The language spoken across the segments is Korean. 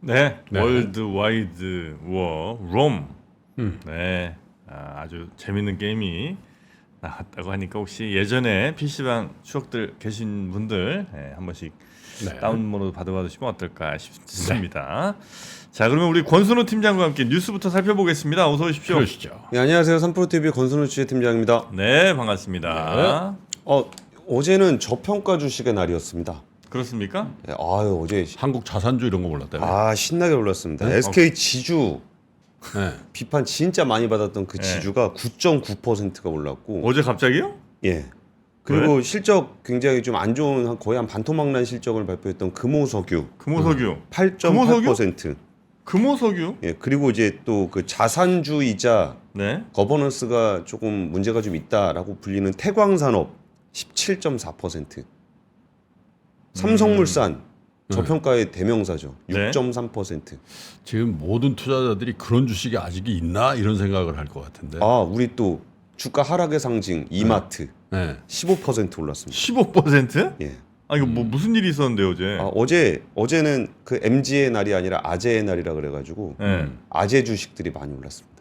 네, 네. 월드와이드 워 롬. 음. 네, 아주 재밌는 게임이 나왔다고 하니까 혹시 예전에 PC방 추억들 계신 분들 한 번씩 네. 다운로드 받아보시면 어떨까 싶습니다. 자, 그러면 우리 권순우 팀장과 함께 뉴스부터 살펴보겠습니다. 어서 오십시오. 그러시죠. 네, 안녕하세요. 3프로TV 권순우 취재팀장입니다. 네, 반갑습니다. 어제는 저평가 주식의 날이었습니다. 그렇습니까? 네, 어제 한국 자산주 이런 거 몰랐다며. 신나게 올랐습니다. 네? SK 지주 네. 비판 진짜 많이 받았던 그 네. 지주가 9.9%가 올랐고, 어제 갑자기요? 예. 그리고 실적 굉장히 좀 안 좋은 거의 한 반토막난 실적을 발표했던 금호석유 금호석유. 8.8%. 금호석유? 예. 그리고 이제 또 그 자산주이자 네. 거버넌스가 조금 문제가 좀 있다라고 불리는 태광산업 17.4%. 삼성물산 저평가의 대명사죠. 네. 6.3%. 지금 모든 투자자들이 그런 주식이 아직 있나 이런 생각을 할 것 같은데. 우리 또 주가 하락의 상징 이마트 네. 15% 올랐습니다. 15%? 예. 이거 뭐 무슨 일이 있었는데 어제? 어제는 그 MG의 날이 아니라 아재의 날이라 그래가지고 네. 아재 주식들이 많이 올랐습니다.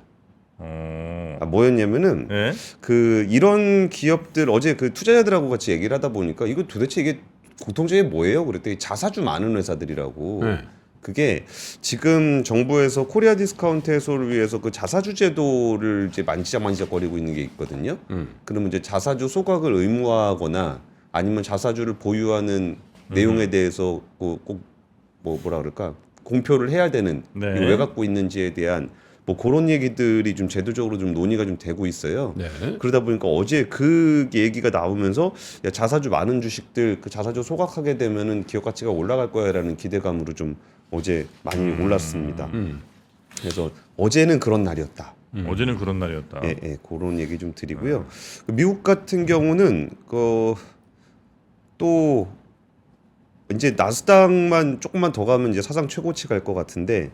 어. 뭐였냐면은 네. 그 이런 기업들 어제 그 투자자들하고 같이 얘기를 하다 보니까 이거 도대체 이게 공통적인 뭐예요? 그랬더니 자사주 많은 회사들이라고. 네. 그게 지금 정부에서 코리아 디스카운트 해소를 위해서 그 자사주 제도를 이제 만지작거리고 있는 게 있거든요. 그러면 이제 자사주 소각을 의무화하거나 아니면 자사주를 보유하는 내용에 대해서 꼭 뭐라 그럴까 공표를 해야 되는 네. 이거 왜 갖고 있는지에 대한 뭐 그런 얘기들이 좀 제도적으로 좀 논의가 좀 되고 있어요. 네. 그러다 보니까 어제 그 얘기가 나오면서 야, 자사주 많은 주식들 그 자사주 소각하게 되면은 기업 가치가 올라갈 거야라는 기대감으로 좀 어제 많이 올랐습니다. 그래서 어제는 그런 날이었다. 어제는 그런 날이었다. 예, 그런 얘기 좀 드리고요. 미국 같은 경우는 또 이제 나스닥만 조금만 더 가면 이제 사상 최고치 갈 것 같은데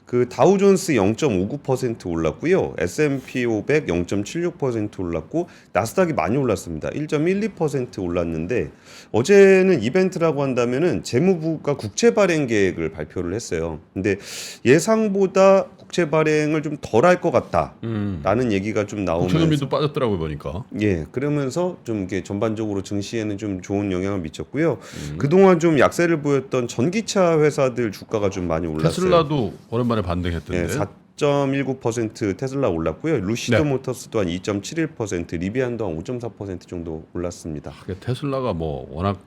그 다우존스 0.59% 올랐고요. S&P 500 0.76% 올랐고 나스닥이 많이 올랐습니다. 1.12% 올랐는데 어제는 이벤트라고 한다면은 재무부가 국채 발행 계획을 발표를 했어요. 근데 예상보다 국채 발행을 좀 덜 할 것 같다라는 얘기가 좀 나오면서 국채금리도 빠졌더라고요 보니까. 예, 그러면서 좀 이게 전반적으로 증시에는 좀 좋은 영향을 미쳤고요. 그동안 좀 약세를 보였던 전기차 회사들 주가가 좀 많이 올랐어요. 테슬라도 오랜만에 반등했던데. 예, 4.19% 테슬라 올랐고요. 루시드 네. 모터스도 한 2.71%, 리비안도 한 5.4% 정도 올랐습니다. 테슬라가 뭐 워낙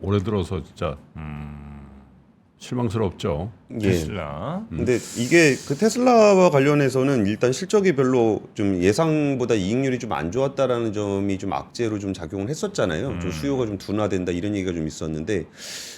올해 들어서 진짜 실망스럽죠. 예. 테슬라. 근데 이게 그 테슬라와 관련해서는 일단 실적이 별로 좀 예상보다 이익률이 좀 안 좋았다라는 점이 좀 악재로 좀 작용을 했었잖아요. 좀 수요가 좀 둔화된다 이런 얘기가 좀 있었는데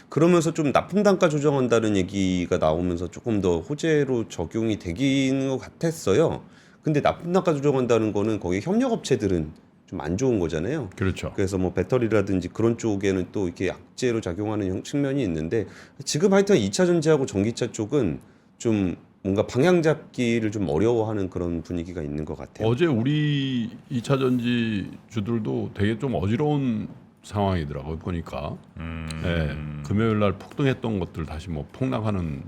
그러면서 좀 납품 단가 조정한다는 얘기가 나오면서 조금 더 호재로 적용이 되기는 것 같았어요. 근데 납품 단가 조정한다는 거는 거기 협력업체들은 좀 안 좋은 거잖아요. 그렇죠. 그래서 뭐 배터리라든지 그런 쪽에는 또 이렇게 약재로 작용하는 측면이 있는데 지금 하여튼 2차 전지하고 전기차 쪽은 좀 뭔가 방향 잡기를 좀 어려워하는 그런 분위기가 있는 것 같아요. 어제 우리 2차 전지 주들도 되게 좀 어지러운 상황이더라고요 보니까. 네, 금요일 날 폭등했던 것들 다시 뭐 폭락하는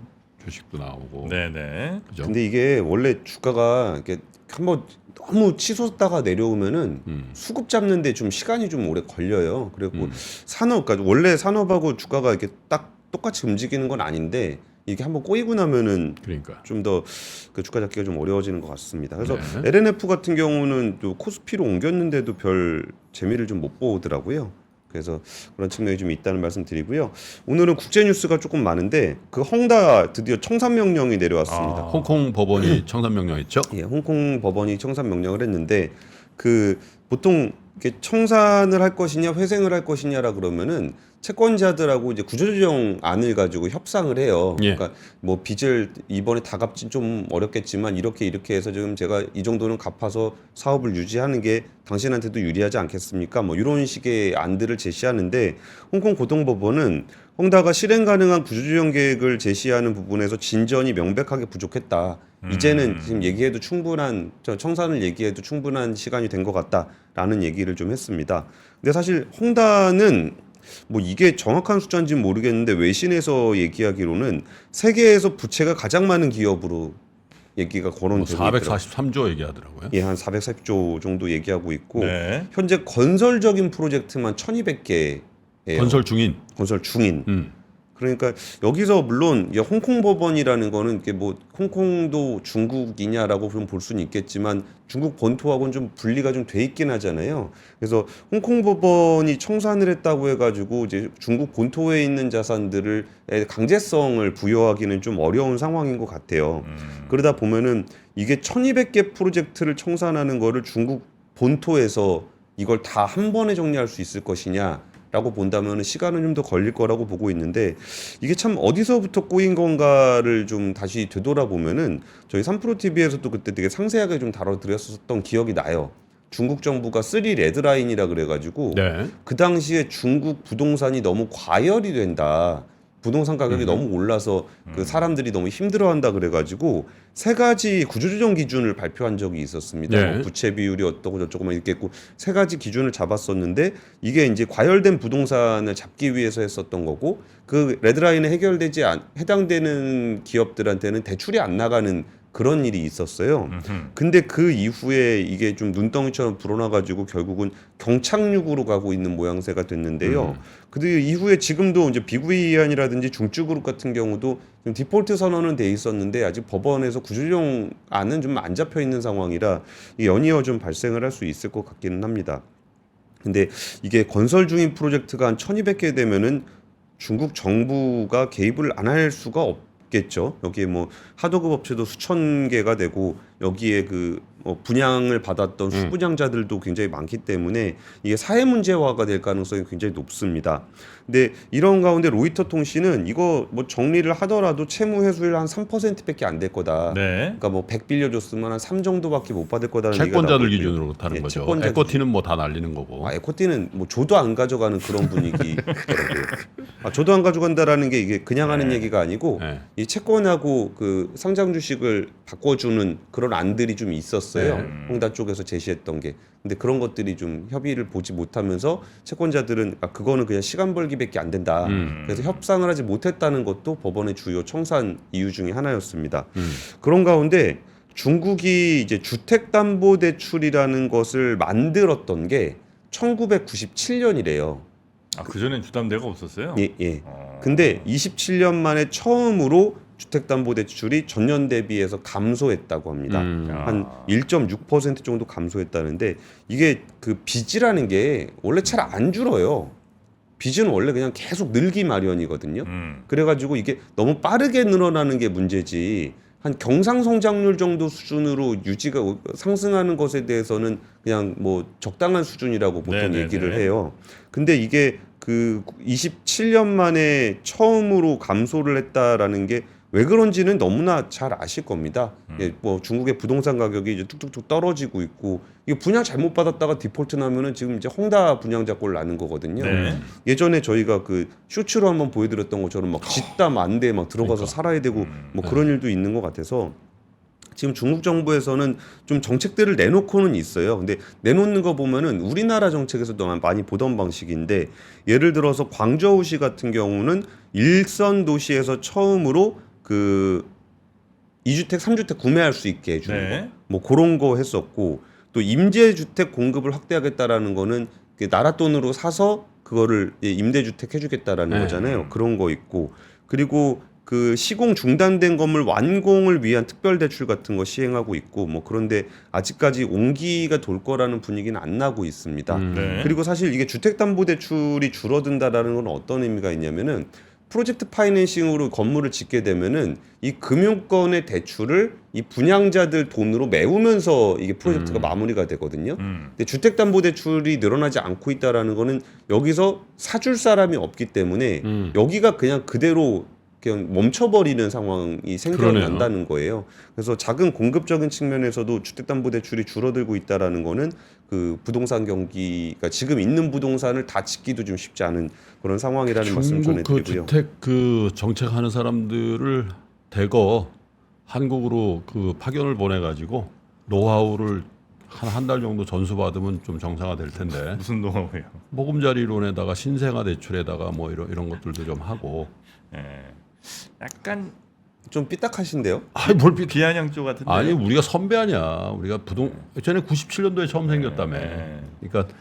주식도 나오고. 네네. 그죠? 근데 이게 원래 주가가 이렇게 한번 너무 치솟다가 내려오면은 수급 잡는데 좀 시간이 좀 오래 걸려요. 그리고 그러니까 원래 산업하고 주가가 이렇게 딱 똑같이 움직이는 건 아닌데 이게 한번 꼬이고 나면은 그러니까. 좀 더 그 주가 잡기가 좀 어려워지는 것 같습니다. 그래서 네. LNF 같은 경우는 또 코스피로 옮겼는데도 별 재미를 좀 못 보더라고요. 그래서 그런 측면이 좀 있다는 말씀 드리고요. 오늘은 국제 뉴스가 조금 많은데 그 헝다 드디어 청산 명령이 내려왔습니다. 홍콩 법원이 청산 명령했죠. 예, 홍콩 법원이 청산 명령을 했는데 그 보통 이렇게 청산을 할 것이냐 회생을 할 것이냐라 그러면은 채권자들하고 이제 구조조정안을 가지고 협상을 해요. 예. 그러니까 뭐 빚을 이번에 다 갚진 좀 어렵겠지만 이렇게 해서 지금 제가 이 정도는 갚아서 사업을 유지하는 게 당신한테도 유리하지 않겠습니까? 뭐 이런 식의 안들을 제시하는데 홍콩 고등법원은 헝다가 실행 가능한 구조조정 계획을 제시하는 부분에서 진전이 명백하게 부족했다. 이제는 지금 얘기해도 충분한 청산을 얘기해도 충분한 시간이 된 것 같다라는 얘기를 좀 했습니다. 근데 사실 헝다는 뭐 이게 정확한 숫자인지는 모르겠는데 외신에서 얘기하기로는 세계에서 부채가 가장 많은 기업으로 얘기가 거론되고 있더라고요. 443조 얘기하더라고요. 예, 한 440조 정도 얘기하고 있고 네. 현재 건설적인 프로젝트만 1,200개예요. 건설 중인. 건설 중인. 그러니까 여기서 물론 이게 홍콩 법원이라는 거는 이게 뭐 홍콩도 중국이냐라고 좀 볼 수는 있겠지만 중국 본토하고는 좀 분리가 좀 돼 있긴 하잖아요. 그래서 홍콩 법원이 청산을 했다고 해가지고 이제 중국 본토에 있는 자산들을 강제성을 부여하기는 좀 어려운 상황인 것 같아요. 그러다 보면은 이게 1,200개 프로젝트를 청산하는 거를 중국 본토에서 이걸 다 한 번에 정리할 수 있을 것이냐? 라고 본다면 시간은 좀 더 걸릴 거라고 보고 있는데 이게 참 어디서부터 꼬인 건가를 좀 다시 되돌아보면은 저희 3프로TV에서도 그때 되게 상세하게 좀 다뤄드렸었던 기억이 나요. 중국 정부가 3 레드라인이라 그래가지고 네. 그 당시에 중국 부동산이 너무 과열이 된다. 부동산 가격이 너무 올라서 그 사람들이 너무 힘들어한다 그래가지고 3가지 구조조정 기준을 발표한 적이 있었습니다. 네. 뭐 부채 비율이 어떻고 저쩌고 막 이렇게 했고 3가지 기준을 잡았었는데 이게 이제 과열된 부동산을 잡기 위해서 했었던 거고 그 레드라인에 해당되는 기업들한테는 대출이 안 나가는 그런 일이 있었어요. 근데 그 이후에 이게 좀 눈덩이처럼 불어나가지고 결국은 경착륙으로 가고 있는 모양새가 됐는데요. 그 이후에 지금도 이제 비구이안이라든지 중증그룹 같은 경우도 좀 디폴트 선언은 돼 있었는데 아직 법원에서 구조조정안은 좀 안 잡혀 있는 상황이라 연이어 좀 발생을 할 수 있을 것 같기는 합니다. 근데 이게 건설 중인 프로젝트가 한 1,200개 되면은 중국 정부가 개입을 안 할 수가 없겠죠. 여기에 뭐 하도급 업체도 수천 개가 되고 여기에 그 분양을 받았던 수분양자들도 굉장히 많기 때문에 이게 사회 문제화가 될 가능성이 굉장히 높습니다. 근데 이런 가운데 로이터 통신은 이거 뭐 정리를 하더라도 채무 회수율 한 3%밖에 안 될 거다. 네. 그러니까 뭐 100 빌려줬으면 한 3 정도밖에 못 받을 거다는 얘기가 채권자들 나오고 있고요. 기준으로 다른 예, 거죠. 채권자 에코티는 뭐 다 날리는 거고. 에코티는 뭐 줘도 안 가져가는 그런 분위기더라고요. 줘도 안 가져간다라는 게 이게 그냥 하는 얘기가 아니고 네. 이 채권하고 그 상장 주식을 바꿔주는 그런 안들이 좀 있었어요. 홍다 쪽에서 제시했던 게. 근데 그런 것들이 좀 협의를 보지 못하면서 채권자들은 그거는 그냥 시간 벌기밖에 안 된다. 그래서 협상을 하지 못했다는 것도 법원의 주요 청산 이유 중에 하나였습니다. 그런 가운데 중국이 이제 주택담보대출이라는 것을 만들었던 게 1997년이래요. 아, 그전엔 주담대가 없었어요? 예, 예. 근데 27년 만에 처음으로 주택담보대출이 전년 대비해서 감소했다고 합니다. 한 1.6% 정도 감소했다는데 이게 그 빚이라는 게 원래 잘 안 줄어요. 빚은 원래 그냥 계속 늘기 마련이거든요. 그래가지고 이게 너무 빠르게 늘어나는 게 문제지. 한 경상성장률 정도 수준으로 유지가 상승하는 것에 대해서는 그냥 뭐 적당한 수준이라고 보통 네네네. 얘기를 해요. 근데 이게 그 27년 만에 처음으로 감소를 했다라는 게 왜 그런지는 너무나 잘 아실 겁니다. 예, 뭐 중국의 부동산 가격이 이제 뚝뚝뚝 떨어지고 있고 이게 분양 잘못 받았다가 디폴트 나면은 지금 이제 헝다 분양자 꼴 나는 거거든요. 네. 예전에 저희가 그 쇼츠로 한번 보여드렸던 것처럼 막 짓다 만대 막 들어가서 살아야 되고 뭐 그런 일도 있는 것 같아서 지금 중국 정부에서는 좀 정책들을 내놓고는 있어요. 근데 내놓는 거 보면은 우리나라 정책에서도 많이 보던 방식인데 예를 들어서 광저우시 같은 경우는 일선 도시에서 처음으로 그 2주택, 3주택 구매할 수 있게 해주는 네. 거. 뭐 그런 거 했었고 또 임대주택 공급을 확대하겠다라는 거는 나라 돈으로 사서 그거를 임대주택 해주겠다라는 네. 거잖아요. 그런 거 있고 그리고 그 시공 중단된 건물 완공을 위한 특별 대출 같은 거 시행하고 있고 뭐 그런데 아직까지 온기가 돌 거라는 분위기는 안 나고 있습니다. 네. 그리고 사실 이게 주택담보대출이 줄어든다라는 건 어떤 의미가 있냐면은 프로젝트 파이낸싱으로 건물을 짓게 되면은 이 금융권의 대출을 이 분양자들 돈으로 메우면서 이게 프로젝트가 마무리가 되거든요. 근데 주택담보대출이 늘어나지 않고 있다라는 거는 여기서 사줄 사람이 없기 때문에 여기가 그냥 그대로 그냥 멈춰버리는 상황이 생겨난다는 거예요. 그래서 작은 공급적인 측면에서도 주택담보대출이 줄어들고 있다라는 거는 그 부동산 경기가 지금 있는 부동산을 다 짓기도 좀 쉽지 않은 그런 상황이라는 말씀 중국 그 전해드리고요. 주택 그 정책하는 사람들을 대거 한국으로 그 파견을 보내가지고 노하우를 한 달 정도 전수 받으면 좀 정상화 될 텐데 무슨 노하우예요? 보금자리론에다가 신생아 대출에다가 뭐 이런 것들도 좀 하고. 예. 약간 좀 삐딱하신데요? 아니 뭘 삐? 비아냥조 같은데. 아니 우리가 선배 아니야. 우리가 전에 97년도에 처음 생겼다며. 네. 그러니까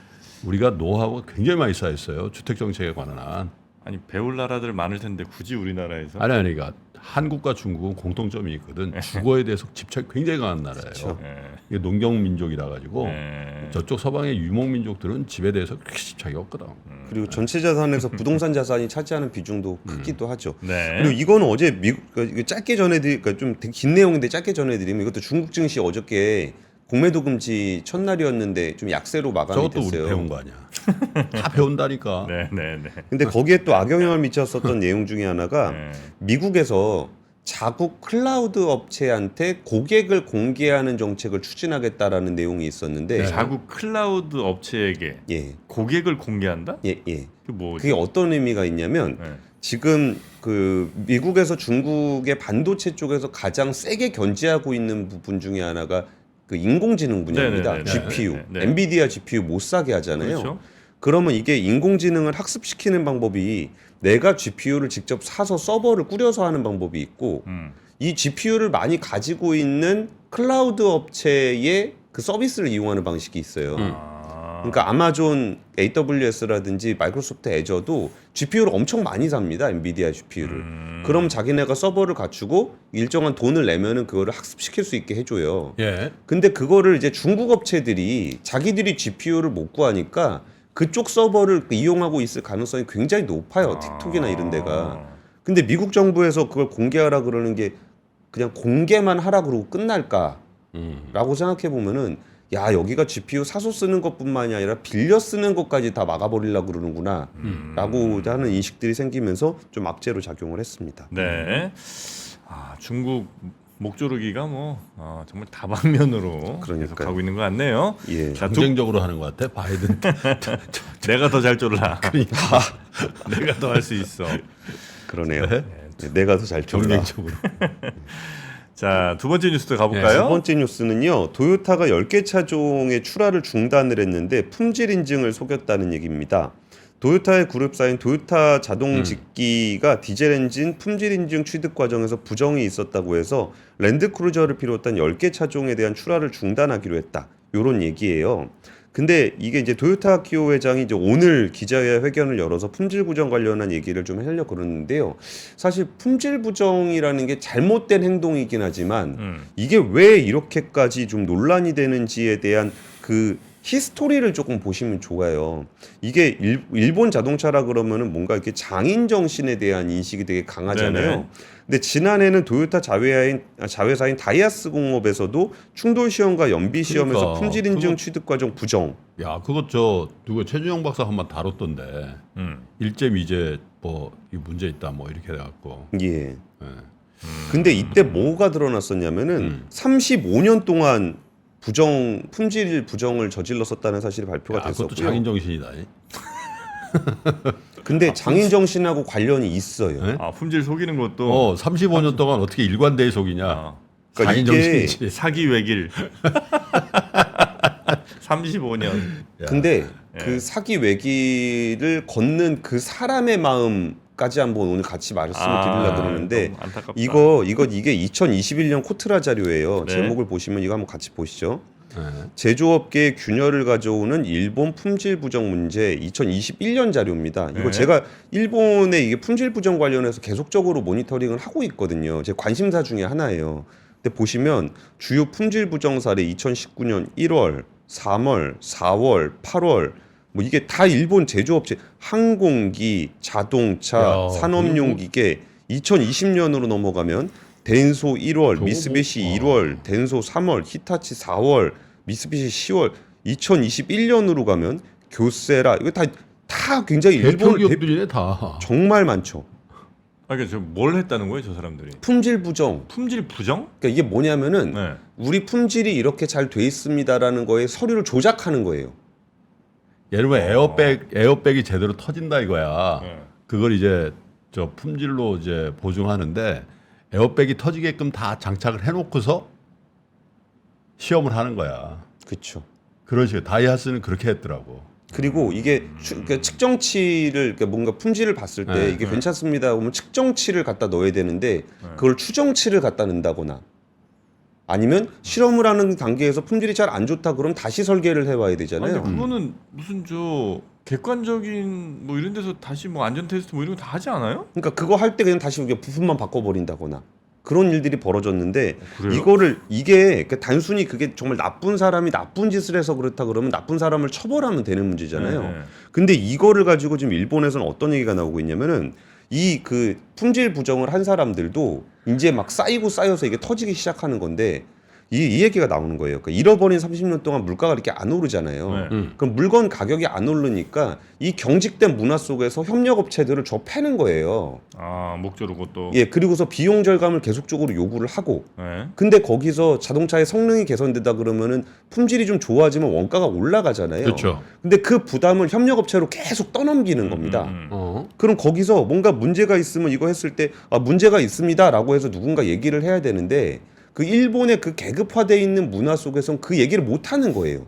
우리가 노하우가 굉장히 많이 쌓였어요. 주택 정책에 관한 한. 아니 배울 나라들 많을 텐데 굳이 우리나라에서. 아니 그러니까 한국과 중국은 공통점이 있거든. 주거에 대해서 집착이 굉장히 강한 나라예요. 그렇죠. 예. 이게 농경 민족이라 가지고 예. 저쪽 서방의 유목 민족들은 집에 대해서 그렇게 집착이 없거든. 그리고 전체 자산에서 부동산 자산이 차지하는 비중도 크기도 하죠. 네. 그리고 이거는 어제 미국 이거 짧게 전해드리 그러니까 좀 되게 긴 내용인데 짧게 전해드리면 이것도 중국 증시 어저께 공매도 금지 첫날이었는데 좀 약세로 마감이 저것도 됐어요. 우리 배운 거 아니야. 다 배운다니까. 네, 네, 네. 근데 거기에 또 악영향을 미쳤었던 내용 중에 하나가 네. 미국에서 자국 클라우드 업체한테 고객을 공개하는 정책을 추진하겠다라는 내용이 있었는데 자국 클라우드 업체에게 예, 고객을 공개한다? 예, 예. 그 뭐? 그게 어떤 의미가 있냐면 네. 지금 그 미국에서 중국의 반도체 쪽에서 가장 세게 견제하고 있는 부분 중에 하나가 그 인공지능 분야입니다. 네네네네. GPU, 네, 네. 엔비디아 GPU 못 사게 하잖아요. 그렇죠. 그러면 이게 인공지능을 학습시키는 방법이 내가 GPU를 직접 사서 서버를 꾸려서 하는 방법이 있고 이 GPU를 많이 가지고 있는 클라우드 업체의 그 서비스를 이용하는 방식이 있어요. 아. 그러니까 아마존 AWS라든지 마이크로소프트 애저도 GPU를 엄청 많이 삽니다. 엔비디아 GPU를. 그럼 자기네가 서버를 갖추고 일정한 돈을 내면은 그거를 학습시킬 수 있게 해줘요. 예. 근데 그거를 이제 중국 업체들이 자기들이 GPU를 못 구하니까 그쪽 서버를 이용하고 있을 가능성이 굉장히 높아요. 틱톡이나 이런 데가. 근데 미국 정부에서 그걸 공개하라 그러는 게 그냥 공개만 하라 그러고 끝날까라고 생각해 보면은 야 여기가 GPU 사서 쓰는 것뿐만이 아니라 빌려 쓰는 것까지 다 막아버리려고 그러는구나 라고 하는 인식들이 생기면서 좀 악재로 작용을 했습니다. 네. 아, 중국 목조르기가 뭐 정말 다방면으로 계속 그러니까요. 가고 있는 것 같네요. 예. 자, 경쟁적으로 하는 것 같아. 바이든. 내가 더 잘 졸라. 그러니까. 내가 더 할 수 있어. 그러네요. 네, 내가 더 잘 졸라. 경쟁적으로. 자, 두 번째 뉴스도 두 가볼까요? 번째 뉴스는요. 토요타가 10개 차종의 출하를 중단을 했는데 품질 인증을 속였다는 얘기입니다. 도요타의 그룹사인 도요타 자동직기가 디젤 엔진 품질 인증 취득 과정에서 부정이 있었다고 해서 랜드크루저를 비롯한 10개 차종에 대한 출하를 중단하기로 했다. 요런 얘기예요. 근데 이게 이제 도요타 키오 회장이 이제 오늘 기자회견을 열어서 품질 부정 관련한 얘기를 좀 하려고 그러는데요. 사실 품질 부정이라는 게 잘못된 행동이긴 하지만 이게 왜 이렇게까지 좀 논란이 되는지에 대한 그 히스토리를 조금 보시면 좋아요. 이게 일본 자동차라 그러면은 뭔가 이렇게 장인 정신에 대한 인식이 되게 강하잖아요. 네네. 근데 지난해는 도요타 자회사인 다이아스 공업에서도 충돌 시험과 연비 시험에서 그러니까, 품질 인증 그거- 취득 과정 부정. 야, 그것 저 누구 최준영 박사 한번 다뤘던데. 1.2제 뭐 이 문제 있다 뭐 이렇게 돼 갖고. 예. 근데 이때 뭐가 드러났었냐면은 35년 동안 품질 부정을 저질렀었다는 사실이 발표가 야, 그것도 됐었고요. 장인 정신이다. 근데 장인 정신하고 관련이 있어요. 네? 아, 품질 속이는 것도 35년 동안 어떻게 일관되게 속이냐. 그러니까 장인 이게 정신이지. 사기 외길. 35년. 근데 예. 그 사기 외기를 걷는 그 사람의 마음까지 한번 오늘 같이 말씀을 드리려고 그러는데 너무 안타깝다. 이게 2021년 코트라 자료예요. 네. 제목을 보시면 이거 한번 같이 보시죠. 네. 제조업계의 균열을 가져오는 일본 품질 부정 문제 2021년 자료입니다. 이거 네. 제가 일본의 이게 품질 부정 관련해서 계속적으로 모니터링을 하고 있거든요. 제 관심사 중에 하나예요. 근데 보시면 주요 품질 부정 사례 2019년 1월, 3월, 4월, 8월 뭐 이게 다 일본 제조업체 항공기, 자동차, 야, 산업용 기계 2020년으로 넘어가면 덴소 1월, 저거 미쓰비시 뭐, 1월, 덴소 3월, 히타치 4월, 미쓰비시 10월, 2021년으로 가면 교세라 이거 다 굉장히 대표 일본 기업들이네 다. 정말 많죠. 아, 그러니까 뭘 했다는 거예요, 저 사람들이? 품질 부정. 품질 부정? 그러니까 이게 뭐냐면은 네. 우리 품질이 이렇게 잘 돼 있습니다라는 거에 서류를 조작하는 거예요. 예를 들면 에어백이 제대로 터진다 이거야. 네. 그걸 이제 저 품질로 이제 보증하는데 에어백이 터지게끔 다 장착을 해놓고서 시험을 하는 거야. 그렇죠. 그런 식으로 다이하스는 그렇게 했더라고. 그리고 이게 그러니까 측정치를 그러니까 뭔가 품질을 봤을 때 네, 이게 괜찮습니다 하면 측정치를 갖다 넣어야 되는데 그걸 추정치를 갖다 넣는다거나 아니면 실험을 하는 단계에서 품질이 잘 안 좋다 그럼 다시 설계를 해와야 아니, 되잖아요. 근데 그거는 무슨 저 객관적인 뭐 이런 데서 다시 뭐 안전 테스트 뭐 이런 거 다 하지 않아요? 그러니까 그거 할 때 그냥 다시 이게 부품만 바꿔버린다거나 그런 일들이 벌어졌는데 그래요? 이거를 이게 그러니까 단순히 그게 정말 나쁜 사람이 나쁜 짓을 해서 그렇다 그러면 나쁜 사람을 처벌하면 되는 문제잖아요. 네. 근데 이거를 가지고 지금 일본에서는 어떤 얘기가 나오고 있냐면은 이 그 품질 부정을 한 사람들도 이제 막 쌓이고 쌓여서 이게 터지기 시작하는 건데 이 얘기가 나오는 거예요. 그러니까 잃어버린 30년 동안 물가가 이렇게 안 오르잖아요. 네. 그럼 물건 가격이 안 오르니까 이 경직된 문화 속에서 협력업체들을 저 패는 거예요. 아 목조르고 또. 예, 그리고서 비용 절감을 계속적으로 요구를 하고 네. 근데 거기서 자동차의 성능이 개선되다 그러면은 품질이 좀 좋아지면 원가가 올라가잖아요. 그렇죠. 근데 그 부담을 협력업체로 계속 떠넘기는 겁니다. 그럼 거기서 뭔가 문제가 있으면 이거 했을 때 아, 문제가 있습니다라고 해서 누군가 얘기를 해야 되는데 그 일본의 그 계급화돼 있는 문화 속에선 그 얘기를 못 하는 거예요.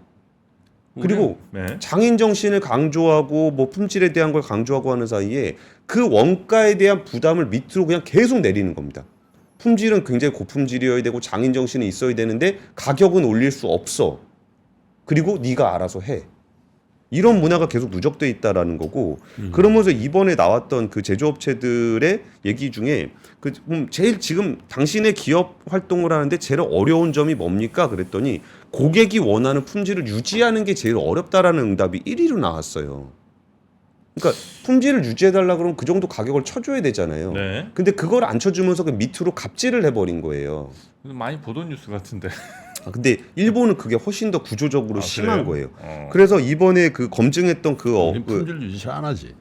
그리고 네. 장인 정신을 강조하고 뭐 품질에 대한 걸 강조하고 하는 사이에 그 원가에 대한 부담을 밑으로 그냥 계속 내리는 겁니다. 품질은 굉장히 고품질이어야 되고 장인 정신이 있어야 되는데 가격은 올릴 수 없어. 그리고 네가 알아서 해. 이런 문화가 계속 누적돼 있다라는 거고 그러면서 이번에 나왔던 그 제조업체들의 얘기 중에 그 제일 지금 당신의 기업 활동을 하는데 제일 어려운 점이 뭡니까? 그랬더니 고객이 원하는 품질을 유지하는 게 제일 어렵다라는 응답이 1위로 나왔어요. 그러니까 품질을 유지해달라 그러면 그 정도 가격을 쳐줘야 되잖아요. 네. 근데 그걸 안 쳐주면서 그 밑으로 갑질을 해버린 거예요. 많이 보던 뉴스 같은데. 아, 근데 일본은 그게 훨씬 더 구조적으로 아, 심한 그래요? 거예요. 그래서 이번에 그 검증했던 우린 품질 유지 잘 안 하지.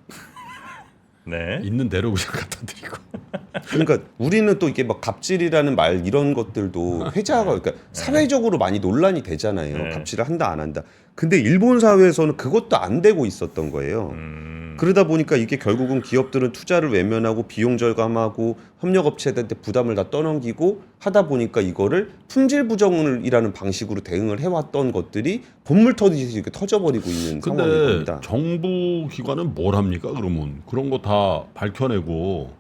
네. 있는 대로 그냥 갖다 드리고. 그러니까 우리는 또 이게 막 갑질이라는 말 이런 것들도 회자가 그러니까 사회적으로 많이 논란이 되잖아요. 네. 갑질을 한다 안 한다. 근데 일본 사회에서는 그것도 안 되고 있었던 거예요. 그러다 보니까 이게 결국은 기업들은 투자를 외면하고 비용 절감하고 협력업체들한테 부담을 다 떠넘기고 하다 보니까 이거를 품질 부정이라는 방식으로 대응을 해왔던 것들이 본물 터지듯이 이렇게 터져버리고 있는 상황인 근데 겁니다. 정부 기관은 뭘 합니까? 그러면 그런 거 다 밝혀내고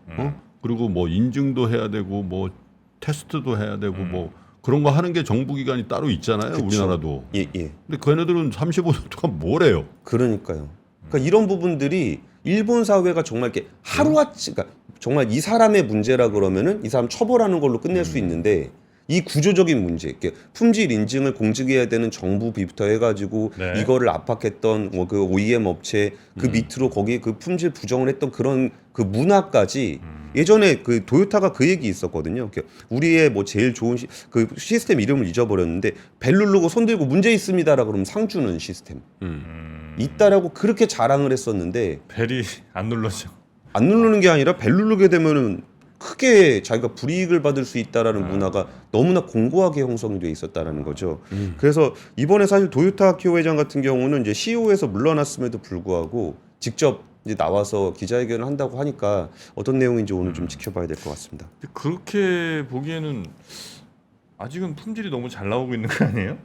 그리고 뭐 인증도 해야 되고 뭐 테스트도 해야 되고 뭐 그런 거 하는 게 정부 기관이 따로 있잖아요. 그쵸. 우리나라도. 예, 예. 근데 걔네들은 35년 동안 뭘 해요? 그러니까요. 그러니까 이런 부분들이 일본 사회가 정말 이렇게 하루아침, 그러니까 정말 이 사람의 문제라 그러면은 이 사람 처벌하는 걸로 끝낼 수 있는데 이 구조적인 문제, 이렇게 품질 인증을 공직해야 되는 정부부터 해가지고 네. 이거를 압박했던 뭐 그 OEM 업체 그 밑으로 거기 그 품질 부정을 했던 그런 그 문화까지 예전에 그 도요타가 그 얘기 있었거든요. 우리의 뭐 제일 좋은 그 시스템 이름을 잊어버렸는데 벨 누르고 손 들고 문제 있습니다라 그러면 상 주는 시스템 있다라고 그렇게 자랑을 했었는데 벨이 안 눌러져. 안 누르는 게 아니라 벨 누르게 되면은 크게 자기가 불이익을 받을 수 있다라는 문화가 너무나 공고하게 형성이 돼 있었다라는 거죠. 그래서 이번에 사실 도요타 키오 회장 같은 경우는 이제 CEO에서 물러났음에도 불구하고 직접 이제 나와서 기자회견을 한다고 하니까 어떤 내용인지 오늘 좀 지켜봐야 될 것 같습니다. 근데 그렇게 보기에는 아직은 품질이 너무 잘 나오고 있는 거 아니에요?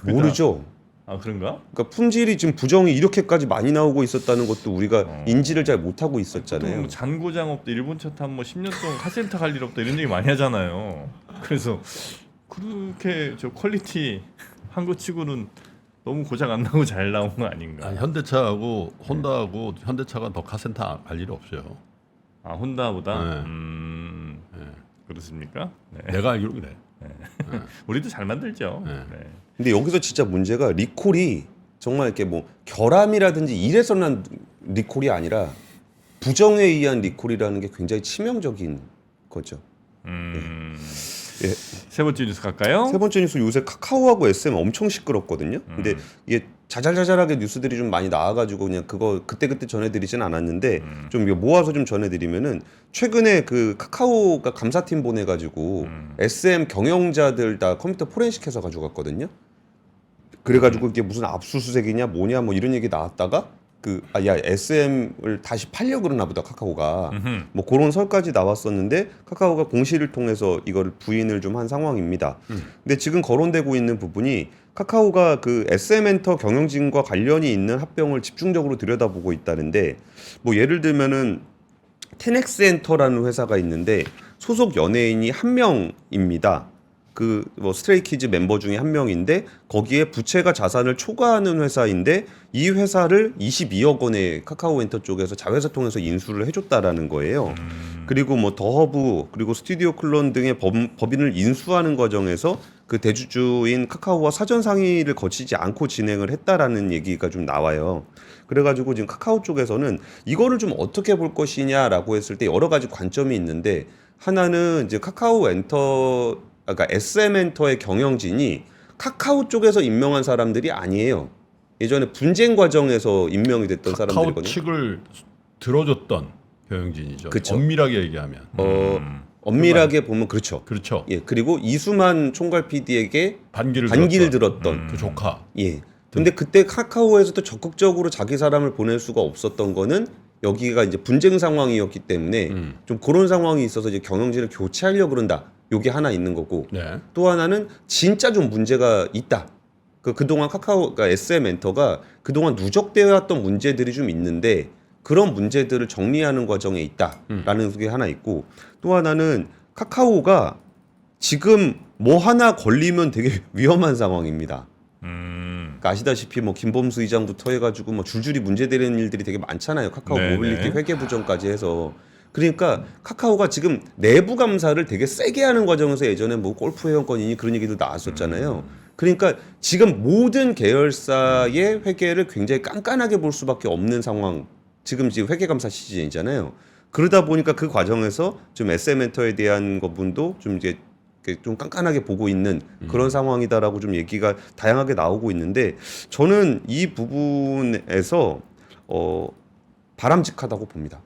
모르죠. 아 그런가? 그러니까 품질이 지금 부정이 이렇게까지 많이 나오고 있었다는 것도 우리가 인지를 잘 못하고 보통 있었잖아요. 뭐 잔고장 없다, 일본 차 타면 뭐 10년 동안 카센터 갈 일 없다 이런 얘기 많이 하잖아요. 그래서 그렇게 저 퀄리티 한 거 치고는 너무 고장 안 나고 잘 나온 거 아닌가? 아니, 현대차하고 혼다하고 현대차가 더 카센터 갈 일이 없어요. 아 혼다보다. 네. 그렇습니까? 네. 내가 알기로 그래. 우리도 잘 만들죠. 네. 네. 근데 여기서 진짜 문제가 리콜이 정말 이렇게 뭐 결함이라든지 이래서 난 리콜이 아니라 부정에 의한 리콜이라는 게 굉장히 치명적인 거죠. 예. 세 번째 뉴스 갈까요? 세 번째 뉴스 요새 카카오하고 SM 엄청 시끄럽거든요. 근데 이게 자잘자잘하게 뉴스들이 좀 많이 나와가지고 그냥 그거 그때그때 전해드리진 않았는데 좀 이거 모아서 좀 전해드리면은 최근에 그 카카오가 감사팀 보내가지고 SM 경영자들 다 컴퓨터 포렌식해서 가져갔거든요. 그래가지고 이게 무슨 압수수색이냐 뭐냐 뭐 이런 얘기 나왔다가 야 SM을 다시 팔려고 그러나 보다 카카오가 뭐 그런 설까지 나왔었는데 카카오가 공시를 통해서 이거를 부인을 좀 한 상황입니다. 근데 지금 거론되고 있는 부분이 카카오가 그 SM엔터 경영진과 관련이 있는 합병을 집중적으로 들여다보고 있다는데 뭐 예를 들면은 텐엑스엔터라는 회사가 있는데 소속 연예인이 한 명입니다. 그 뭐 스트레이키즈 멤버 중에 한 명인데 거기에 부채가 자산을 초과하는 회사인데 이 회사를 22억 원에 카카오엔터 쪽에서 자회사 통해서 인수를 해줬다라는 거예요. 그리고 뭐 더허브 그리고 스튜디오 클론 등의 법인을 인수하는 과정에서 그 대주주인 카카오와 사전 상의를 거치지 않고 진행을 했다라는 얘기가 좀 나와요. 그래가지고 지금 카카오 쪽에서는 이거를 좀 어떻게 볼 것이냐라고 했을 때 여러 가지 관점이 있는데 하나는 이제 그러니까 SM엔터의 경영진이 카카오 쪽에서 임명한 사람들이 아니에요. 예전에 분쟁 과정에서 임명이 됐던 카카오 사람들이거든요. 측을 들어줬던 경영진이죠. 그쵸. 엄밀하게 얘기하면. 엄밀하게 보면 그렇죠. 그렇죠. 예, 그리고 이수만 총괄 PD에게 반기를 들었던 그 조카. 예. 근데 그때 카카오에서도 적극적으로 자기 사람을 보낼 수가 없었던 거는 여기가 이제 분쟁 상황이었기 때문에 좀 그런 상황이 있어서 이제 경영진을 교체하려고 그런다. 요게 하나 있는 거고 네. 또 하나는 진짜 좀 문제가 있다. 그동안 그러니까 SM엔터가 그동안 누적되어 왔던 문제들이 좀 있는데 그런 문제들을 정리하는 과정에 있다라는 게 하나 있고 또 하나는 카카오가 지금 뭐 하나 걸리면 되게 위험한 상황입니다. 그러니까 아시다시피 뭐 김범수 의장부터 해가지고 뭐 줄줄이 문제되는 일들이 되게 많잖아요. 카카오 네네. 모빌리티 회계 부정까지 해서. 그러니까 카카오가 지금 내부 감사를 되게 세게 하는 과정에서 예전에 뭐 골프 회원권이니 그런 얘기도 나왔었잖아요. 그러니까 지금 모든 계열사의 회계를 굉장히 깐깐하게 볼 수밖에 없는 상황. 지금 회계 감사 시즌이잖아요. 그러다 보니까 그 과정에서 좀 SM엔터에 대한 부분도 좀 이제 좀 깐깐하게 보고 있는 그런 상황이다라고 좀 얘기가 다양하게 나오고 있는데 저는 이 부분에서 바람직하다고 봅니다.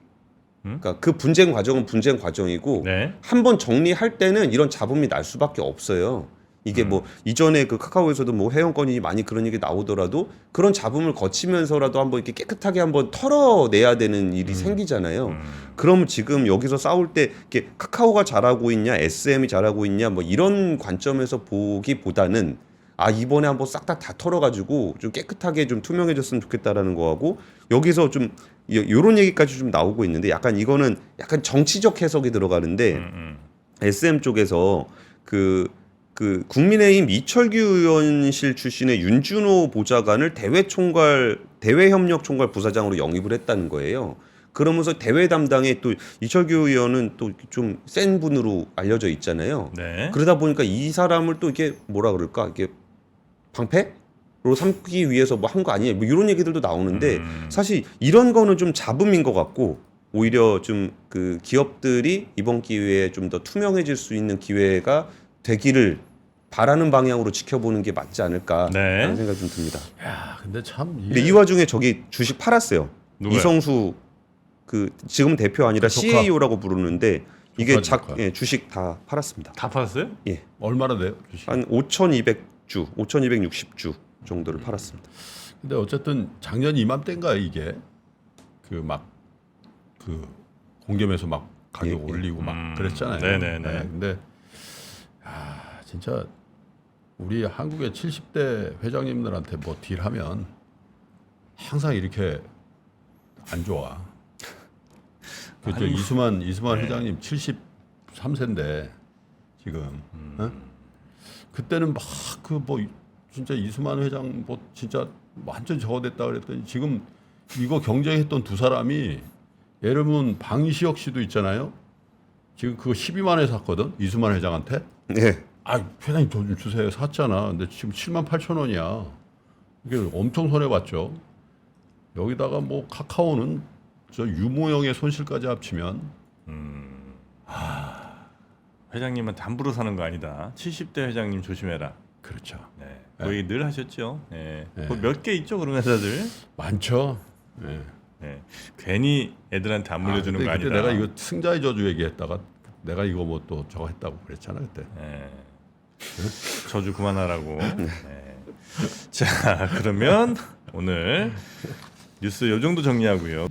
그러니까 그 분쟁 과정은 분쟁 과정이고 네. 한번 정리할 때는 이런 잡음이 날 수밖에 없어요. 이게 뭐 이전에 그 카카오에서도 뭐 회원권이 많이 그런 얘기 나오더라도 그런 잡음을 거치면서라도 한번 이렇게 깨끗하게 한번 털어내야 되는 일이 생기잖아요. 그럼 지금 여기서 싸울 때 이렇게 카카오가 잘하고 있냐, SM이 잘하고 있냐, 뭐 이런 관점에서 보기보다는 이번에 한번 싹 다 털어가지고 좀 깨끗하게 좀 투명해졌으면 좋겠다라는 거하고 여기서 좀 요런 얘기까지 좀 나오고 있는데 약간 이거는 약간 정치적 해석이 들어가는데 SM 쪽에서 그 국민의힘 이철규 의원실 출신의 윤준호 보좌관을 대외협력총괄 부사장으로 영입을 했다는 거예요. 그러면서 대외 담당에 또 이철규 의원은 또 좀 센 분으로 알려져 있잖아요. 네. 그러다 보니까 이 사람을 또 이게 뭐라 그럴까 이게 방패로 삼기 위해서 뭐 한 거 아니에요? 뭐 이런 얘기들도 나오는데 사실 이런 거는 좀 잡음인 것 같고 오히려 좀 그 기업들이 이번 기회에 좀 더 투명해질 수 있는 기회가 되기를 바라는 방향으로 지켜보는 게 맞지 않을까라는 네. 생각이 좀 듭니다. 야, 근데 참 근데 이 와중에 저기 주식 팔았어요. 누가요? 이성수 지금 대표 아니라 그 조카. CEO라고 부르는데 이게 조카. 주식 다 팔았습니다. 다 팔았어요? 예. 얼마나 돼요? 주식? 한 5,200주, 5,260주 정도를 팔았습니다. 근데 어쨌든 작년 이맘때인가 이게 그 공겸에서 막 가격 예, 예. 올리고 막 그랬잖아요. 네네네. 근데 진짜 우리 한국의 70대 회장님들한테 뭐 딜하면 항상 이렇게 안 좋아. 그저 이수만 회장님 73세인데 지금 그때는 막 그 뭐 진짜 이수만 회장 뭐 진짜 완전 저거 됐다 그랬더니 지금 이거 경쟁했던 두 사람이 예를 들면 방시혁 씨도 있잖아요. 지금 그거 12만에 샀거든 이수만 회장한테. 네. 회장님 돈 좀 주세요. 샀잖아. 근데 지금 78,000원이야. 이게 엄청 손해봤죠. 여기다가 뭐 카카오는 저 유무형의 손실까지 합치면 회장님한테 함부로 사는 거 아니다. 70대 회장님 조심해라. 그렇죠. 네. 거의 늘 하셨죠. 네. 네. 몇 개 있죠 그런 회사들. 많죠. 네. 네. 괜히 애들한테 안 물려주는 거 아니다. 그때 내가 이거 승자의 저주 얘기했다가 내가 이거 뭐 또 저거 했다고 그랬잖아 그때. 네. 저주 그만하라고. 네. 자 그러면 오늘 뉴스 요 정도 정리하고요.